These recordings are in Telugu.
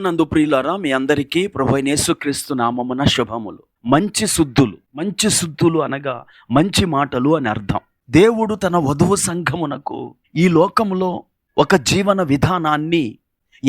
ప్రభువునందు ప్రియులారా, మీ అందరికీ ప్రభువైన యేసుక్రీస్తు నామమున శుభములు. మంచి శుద్ధులు అనగా మంచి మాటలు అని అర్థం. దేవుడు తన వధువు సంఘమునకు ఈ లోకములో ఒక జీవన విధానాన్ని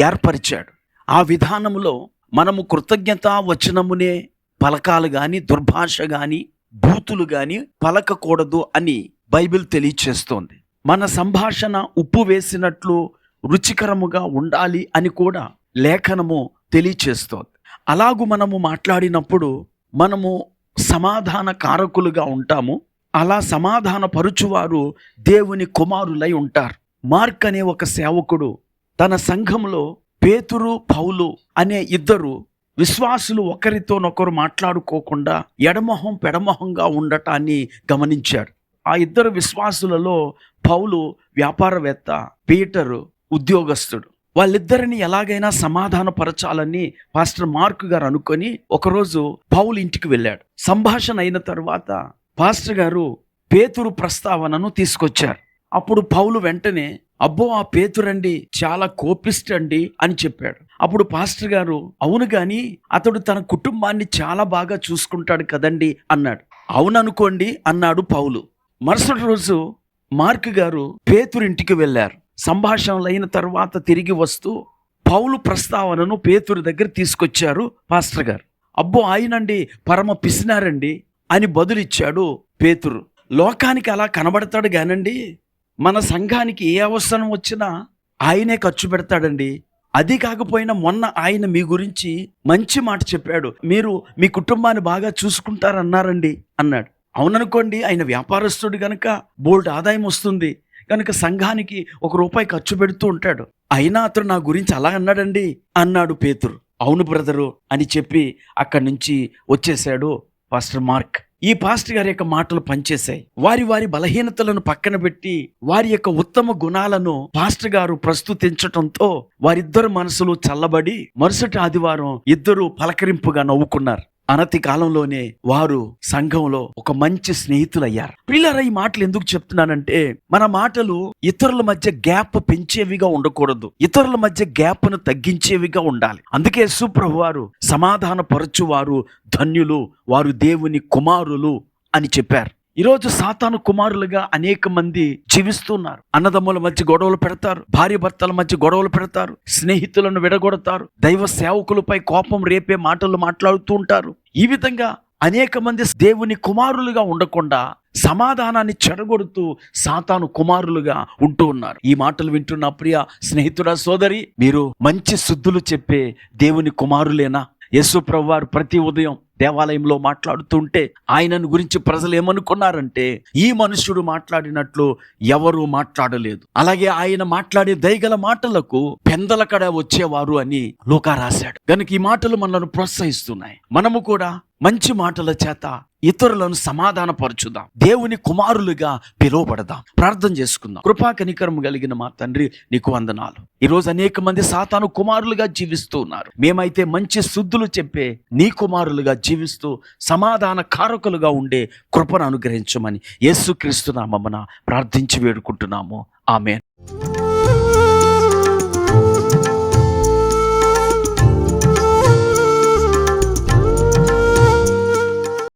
ఏర్పరిచాడు. ఆ విధానములో మనము కృతజ్ఞతా వచనమునే పలకాలు గాని, దుర్భాష గాని, బూతులు గాని పలకకూడదు అని బైబిల్ తెలియచేస్తోంది. మన సంభాషణ ఉప్పు వేసినట్లు రుచికరముగా ఉండాలి అని కూడా లేఖనము తెలియచేస్తోంది. అలాగూ మనము మాట్లాడినప్పుడు మనము సమాధాన కారకులుగా ఉంటాము. అలా సమాధాన పరుచువారు దేవుని కుమారులై ఉంటారు. మార్క్ అనే ఒక సేవకుడు తన సంఘంలో పేతురు, పౌలు అనే ఇద్దరు విశ్వాసులు ఒకరితోనొకరు మాట్లాడుకోకుండా ఎడమొహం పెడమొహంగా ఉండటాన్ని గమనించాడు. ఆ ఇద్దరు విశ్వాసులలో పౌలు వ్యాపారవేత్త, పీటరు ఉద్యోగస్తుడు. వాళ్ళిద్దరిని ఎలాగైనా సమాధానపరచాలని పాస్టర్ మార్క్ గారు అనుకొని ఒకరోజు పౌలు ఇంటికి వెళ్ళాడు. సంభాషణ అయిన తర్వాత పాస్టర్ గారు పేతురు ప్రస్తావనను తీసుకొచ్చారు. అప్పుడు పౌలు వెంటనే అబ్బో, ఆ పేతురండి చాలా కోపిస్టండి అని చెప్పాడు. అప్పుడు పాస్టర్ గారు అవును గాని అతడు తన కుటుంబాన్ని చాలా బాగా చూసుకుంటాడు కదండి అన్నాడు. అవుననుకోండి అన్నాడు పౌలు. మరుసటి రోజు మార్క్ గారు పేతురింటికి వెళ్ళారు. సంభాషణలు అయిన తర్వాత తిరిగి వస్తూ పౌలు ప్రస్తావనను పేతురు దగ్గర తీసుకొచ్చారు పాస్టర్ గారు. అబ్బో, ఆయనండి పరమ పిసినారండి అని బదులిచ్చాడు పేతురు. లోకానికి అలా కనబడతాడు గానండి, మన సంఘానికి ఏ అవసరం వచ్చినా ఆయనే ఖర్చు పెడతాడండి. అది కాకపోయినా మొన్న ఆయన మీ గురించి మంచి మాట చెప్పాడు, మీరు మీ కుటుంబాన్ని బాగా చూసుకుంటారన్నారండి అన్నాడు. అవుననుకోండి, ఆయన వ్యాపారస్తుడు గనక బోల్డ్ ఆదాయం వస్తుంది కనుక సంఘానికి ₹1 ఖర్చు పెడుతూ ఉంటాడు. అయినా అతడు నా గురించి అలా అన్నాడండి అన్నాడు పేతురు. అవును బ్రదరు అని చెప్పి అక్కడి నుంచి వచ్చేశాడు పాస్టర్ మార్క్. ఈ పాస్టర్ గారి యొక్క మాటలు పనిచేశాయి. వారి బలహీనతలను పక్కన పెట్టి వారి యొక్క ఉత్తమ గుణాలను పాస్టర్ గారు ప్రస్తుతించటంతో వారిద్దరు మనసులు చల్లబడి మరుసటి ఆదివారం ఇద్దరు పలకరింపుగా నవ్వుకున్నారు. అనతి కాలంలోనే వారు సంఘంలో ఒక మంచి స్నేహితులయ్యారు. పిల్లరా, ఈ మాటలు ఎందుకు చెప్తున్నానంటే మన మాటలు ఇతరుల మధ్య గ్యాప్ పెంచేవిగా ఉండకూడదు, ఇతరుల మధ్య గ్యాప్ను తగ్గించేవిగా ఉండాలి. అందుకే యేసు ప్రభువు వారు సమాధాన పరచువారు ధన్యులు, వారు దేవుని కుమారులు అని చెప్పారు. ఈరోజు సాతాను కుమారులుగా అనేక మంది జీవిస్తున్నారు. అన్నదమ్ముల మధ్య గొడవలు పెడతారు, భార్య భర్తల మధ్య గొడవలు పెడతారు, స్నేహితులను విడగొడతారు, దైవ సేవకులపై కోపం రేపే మాటలు మాట్లాడుతూ ఉంటారు. ఈ విధంగా అనేక మంది దేవుని కుమారులుగా ఉండకుండా సమాధానాన్ని చెడగొడుతూ సాతాను కుమారులుగా ఉంటూ ఉన్నారు. ఈ మాటలు వింటున్న ప్రియ స్నేహితుడా, సోదరి, మీరు మంచి శుద్ధులు చెప్పే దేవుని కుమారులేనా? యేసు ప్రభువు వారు ప్రతి ఉదయం దేవాలయంలో మాట్లాడుతుంటే ఆయనను గురించి ప్రజలు ఏమనుకున్నారంటే ఈ మనుష్యుడు మాట్లాడినట్లు ఎవరు మాట్లాడలేదు, అలాగే ఆయన మాట్లాడే దయగల మాటలకు పెందలకడ వచ్చేవారు అని లూకా రాశాడు. కనుక ఈ మాటలు మనల్ని ప్రోత్సహిస్తున్నాయి. మనము కూడా మంచి మాటల చేత ఇతరులను సమాధానపరచుదాం, దేవుని కుమారులుగా పిలువబడదాం. ప్రార్థన చేసుకుందాం. కృపా కనికరము కలిగిన మా తండ్రి, నీకు వందనాలు. ఈరోజు అనేక మంది సాతాను కుమారులుగా జీవిస్తూ ఉన్నారు. మేమైతే మంచి శుద్ధులు చెప్పే నీ కుమారులుగా జీవిస్తూ సమాధాన కారకులుగా ఉండే కృపను అనుగ్రహించమని యేసుక్రీస్తు నామమున ప్రార్థించి వేడుకుంటున్నాము. ఆమేన్.